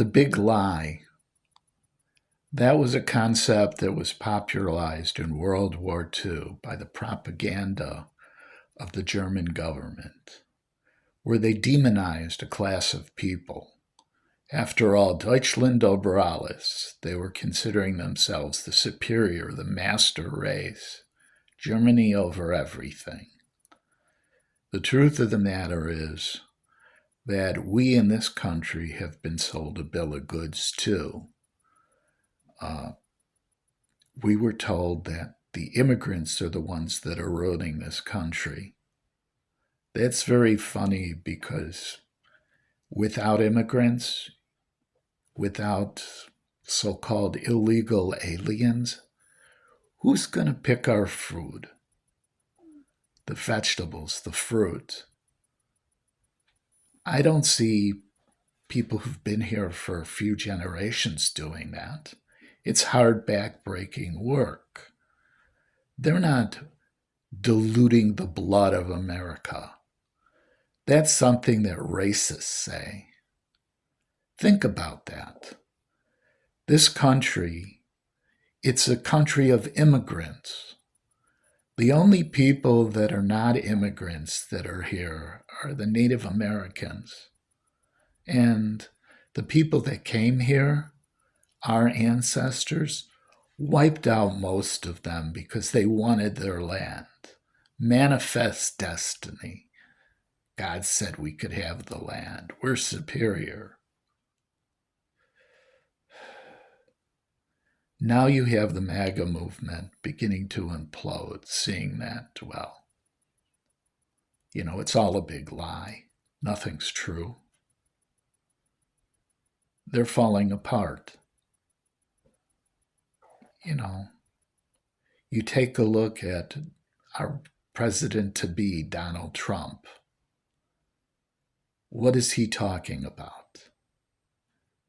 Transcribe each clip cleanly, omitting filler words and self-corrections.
The big lie. That was a concept that was popularized in World War II by the propaganda of the German government, where they demonized a class of people. After all, Deutschland über alles, they were considering themselves the superior, the master race, Germany over everything. The truth of the matter is that we in this country have been sold a bill of goods too. We were told that the immigrants are the ones that are ruining this country. That's very funny because without immigrants, without so called illegal aliens, who's going to pick our food? The vegetables, the fruit. I don't see people who've been here for a few generations doing that. It's hard, back-breaking work. They're not diluting the blood of America. That's something that racists say. Think about that. This country, it's a country of immigrants. The only people that are not immigrants that are here are the Native Americans. And the people that came here, our ancestors, wiped out most of them because they wanted their land. Manifest destiny. God said we could have the land. We're superior. Now you have the MAGA movement beginning to implode, seeing that, well, it's all a big lie. Nothing's true. They're falling apart. You take a look at our president-to-be, Donald Trump. What is he talking about?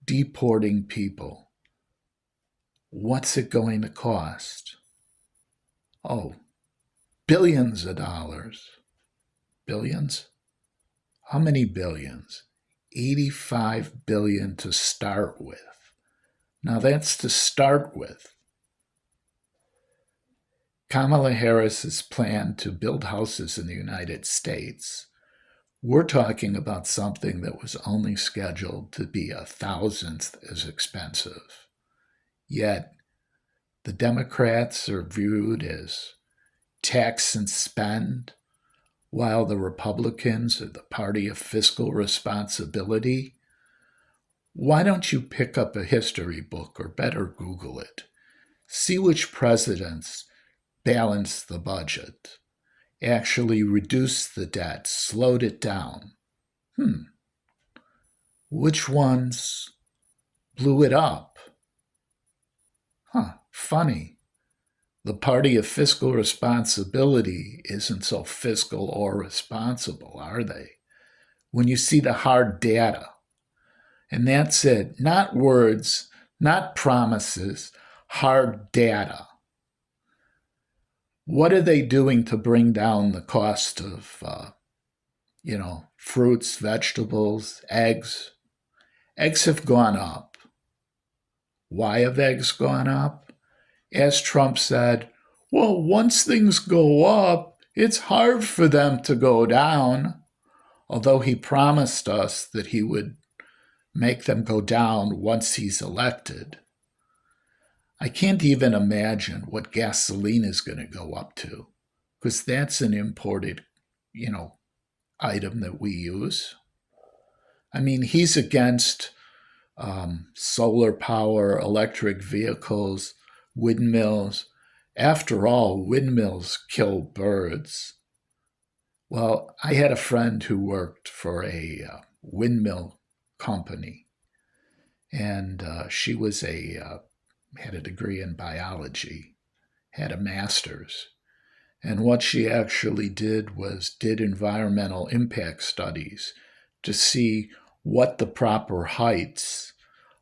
Deporting people. What's it going to cost? Oh, billions of dollars. Billions? How many billions? 85 billion to start with. Now that's to start with. Kamala Harris's plan to build houses in the United States. We're talking about something that was only scheduled to be 1,000th as expensive. Yet, the Democrats are viewed as tax and spend, while the Republicans are the party of fiscal responsibility. Why don't you pick up a history book, or better, Google it? See which presidents balanced the budget, actually reduced the debt, slowed it down. Which ones blew it up? Funny. The party of fiscal responsibility isn't so fiscal or responsible, are they? When you see the hard data, and that's it, not words, not promises, hard data. What are they doing to bring down the cost of, fruits, vegetables, eggs? Eggs have gone up. Why have eggs gone up? As Trump said, well, once things go up, it's hard for them to go down. Although he promised us that he would make them go down once he's elected. I can't even imagine what gasoline is going to go up to, because that's an imported, item that we use. I mean, he's against solar power, electric vehicles, windmills. After all, windmills kill birds. Well, I had a friend who worked for a windmill company, and she was had a degree in biology, had a master's. And what she actually did was did environmental impact studies to see what the proper heights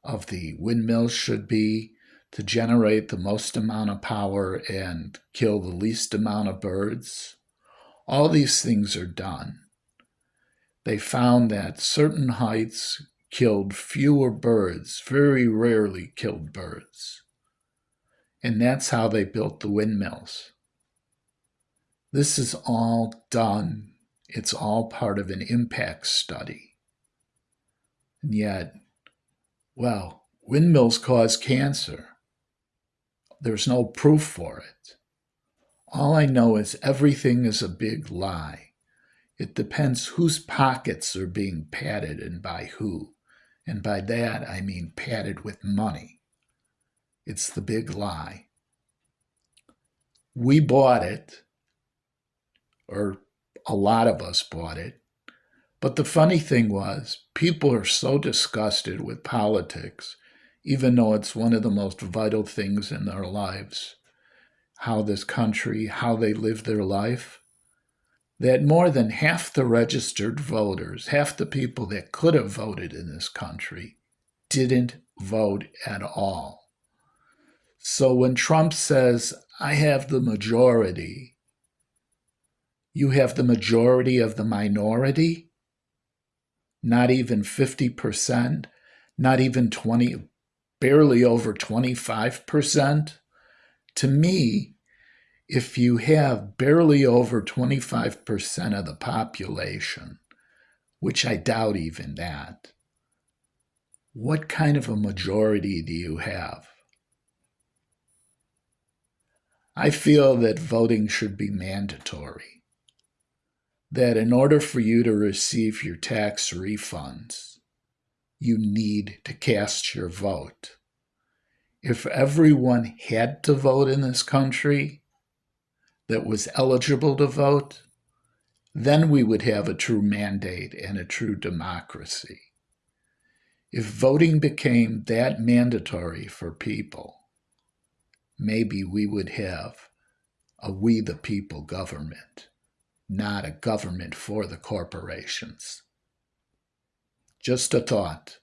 of the windmills should be to generate the most amount of power and kill the least amount of birds. All these things are done. They found that certain heights killed fewer birds, very rarely killed birds. And that's how they built the windmills. This is all done. It's all part of an impact study. And yet, well, windmills cause cancer. There's no proof for it. All I know is everything is a big lie. It depends whose pockets are being padded and by who. And by that, I mean padded with money. It's the big lie. We bought it, or a lot of us bought it. But the funny thing was, people are so disgusted with politics, even though it's one of the most vital things in their lives, how this country, how they live their life, that more than half the registered voters, half the people that could have voted in this country, didn't vote at all. So when Trump says, I have the majority, you have the majority of the minority? Not even 50%, not even 20, barely over 25%. To me, if you have barely over 25% of the population, which I doubt even that, what kind of a majority do you have? I feel that voting should be mandatory. That in order for you to receive your tax refunds, you need to cast your vote. If everyone had to vote in this country that was eligible to vote, then we would have a true mandate and a true democracy. If voting became that mandatory for people, maybe we would have a we the people government, not a government for the corporations. Just a thought.